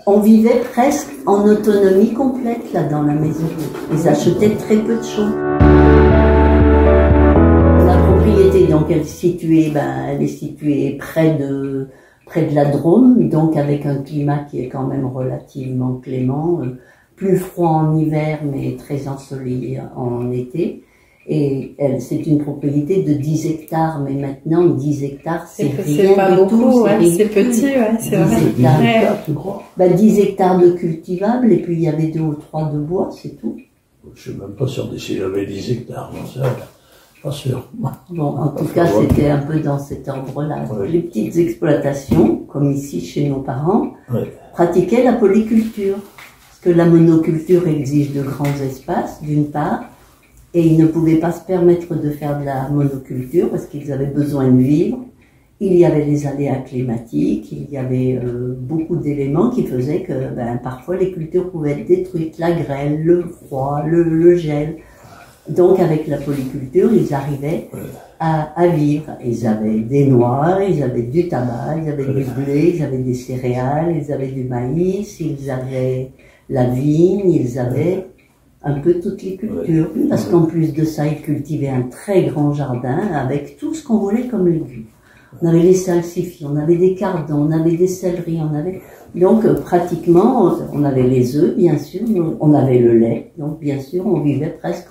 On vivait presque en autonomie complète là dans la maison. Ils achetaient très peu de choses. La propriété, donc elle est située près de la Drôme, donc avec un climat qui est quand même relativement clément, plus froid en hiver mais très ensoleillé en été. Et c'est une propriété de 10 hectares, mais maintenant 10 hectares c'est rien c'est pas du beaucoup, tout. c'est petit, c'est vrai. 10 hectares, 10 hectares de cultivables, et puis il y avait 2 ou 3 de bois, c'est tout. Je ne suis même pas sûr s'il y avait 10 hectares, non, c'est pas sûr. Bon, en tout cas, c'était un peu dans cet ordre-là. Ouais. Les petites exploitations, comme ici chez nos parents, Ouais. pratiquaient la polyculture. Parce que la monoculture exige de grands espaces, d'une part, et ils ne pouvaient pas se permettre de faire de la monoculture parce qu'ils avaient besoin de vivre. Il y avait les aléas climatiques, il y avait beaucoup d'éléments qui faisaient que parfois les cultures pouvaient être détruites, la grêle, le froid, le gel. Donc avec la polyculture, ils arrivaient à vivre. Ils avaient des noix, ils avaient du tabac, ils avaient du blé, ils avaient des céréales, ils avaient du maïs, ils avaient la vigne, ils avaient un peu toutes les cultures. Parce qu'en plus de ça, ils cultivaient un très grand jardin avec tout ce qu'on voulait comme légumes. On avait les salsifis, on avait des cardons, on avait des céleris, on avait... Donc pratiquement, on avait les œufs, bien sûr, on avait le lait, donc bien sûr, on vivait presque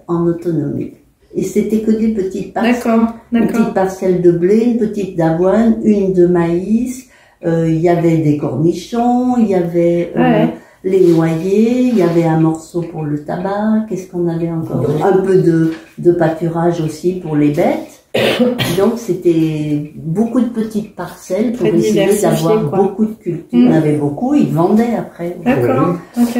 en autonomie. Et c'était que des petites parcelles. Une petite parcelle de blé, une petite d'avoine, une de maïs, il y avait des cornichons, il y avait les noyers, il y avait un morceau pour le tabac, qu'est-ce qu'on avait encore? Un peu de pâturage aussi pour les bêtes. Donc c'était beaucoup de petites parcelles pour essayer d'avoir beaucoup de cultures. Il y en avait beaucoup, ils vendaient après. D'accord, ok.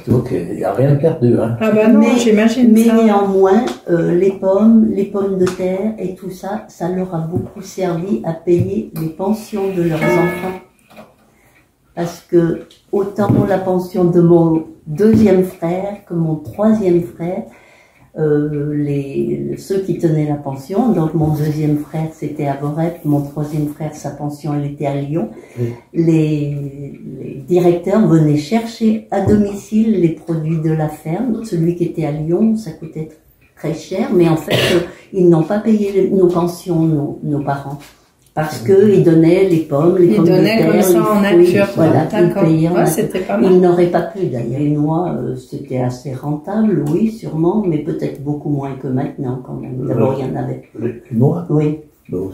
Donc il n'y a rien perdu. Hein. Ah bah non, j'imagine. Mais néanmoins, les pommes de terre et tout ça, ça leur a beaucoup servi à payer les pensions de leurs enfants. Parce que autant la pension de mon deuxième frère que mon troisième frère, ceux qui tenaient la pension, donc mon deuxième frère c'était à Vorep, mon troisième frère sa pension elle était à Lyon, les directeurs venaient chercher à domicile les produits de la ferme. Celui qui était à Lyon, ça coûtait très cher, mais en fait ils n'ont pas payé nos pensions, nos parents. Parce que ils donnaient les pommes, de terre, comme ça en nature. Voilà, ils payaient en nature. C'était pas mal. Ils n'auraient pas pu d'ailleurs. Les noix, c'était assez rentable, oui, sûrement, mais peut-être beaucoup moins que maintenant quand même. D'abord, il y en avait. Les noix? Oui. Donc,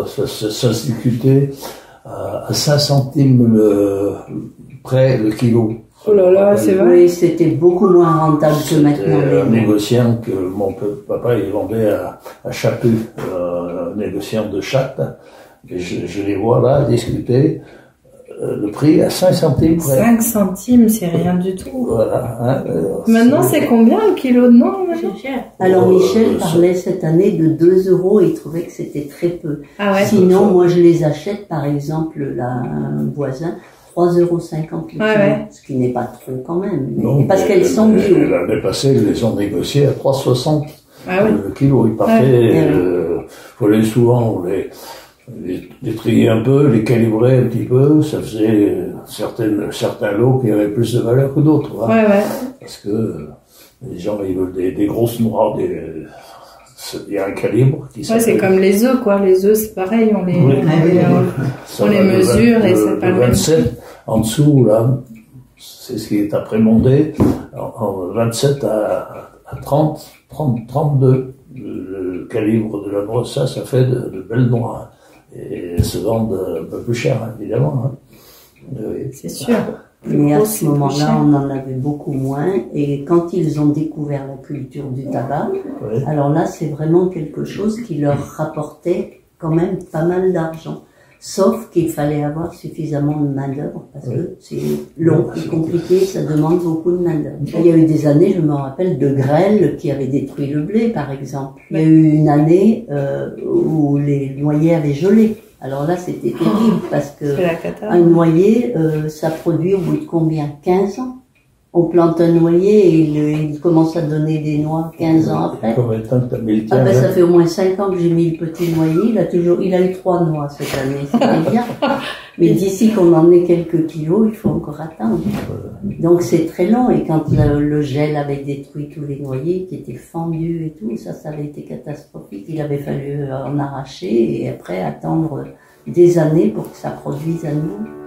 ça se discutait à 5 centimes près le kilo. Oh là là, c'est vrai. Oui, c'était beaucoup moins rentable que maintenant. Un négociant que mon papa il vendait à Chaput, un négociant de Chatte. Et je les vois là discuter le prix à 5 centimes près. 5 centimes, c'est rien du tout. Voilà. Hein, maintenant, c'est combien le kilo de noix? C'est cher. Alors Michel parlait cette année de 2 € et il trouvait que c'était très peu. Ah ouais. Sinon, moi je les achète, par exemple, là, un voisin, 3,50 € le kilo, ce qui n'est pas trop quand même, mais parce qu'elles sont bio. L'année passée, ils les ont négociées à 3,60 le kilo. Ils partaient, fallait souvent les trier un peu, les calibrer un petit peu, ça faisait certains lots qui avaient plus de valeur que d'autres. Hein, parce que les gens, ils veulent des grosses noix, il y a un calibre qui s'appelle... c'est comme les œufs, quoi. Les œufs, c'est pareil, on les mesure et c'est pas le même. 27, en dessous, là, c'est ce qui est après-mondé, 27 à 30, 32, le calibre de la noix, ça fait de belles noix. Et elles se vendent un peu plus cher, évidemment. Hein. C'est sûr. Mais à ce moment-là, on en avait beaucoup moins. Et quand ils ont découvert la culture du tabac, alors là, c'est vraiment quelque chose qui leur rapportait quand même pas mal d'argent. Sauf qu'il fallait avoir suffisamment de main-d'œuvre parce que c'est long et compliqué, ça demande beaucoup de main-d'œuvre. Il y a eu des années, je me rappelle, de grêle qui avaient détruit le blé, par exemple. Il y a eu une année où les noyers avaient gelé. Alors là, c'était terrible parce que un noyer, ça produit au bout de combien? 15 ans? On plante un noyer et il commence à donner des noix 15 ans après. Combien de temps que t'as mis le tien, Ah ben, là ça fait au moins 5 ans que j'ai mis le petit noyer. Il a eu 3 noix cette année, c'était bien. Mais d'ici qu'on en ait quelques kilos, il faut encore attendre. Donc c'est très long. Et quand le gel avait détruit tous les noyers qui étaient fendus et tout, ça avait été catastrophique. Il avait fallu en arracher et après attendre des années pour que ça produise à nouveau.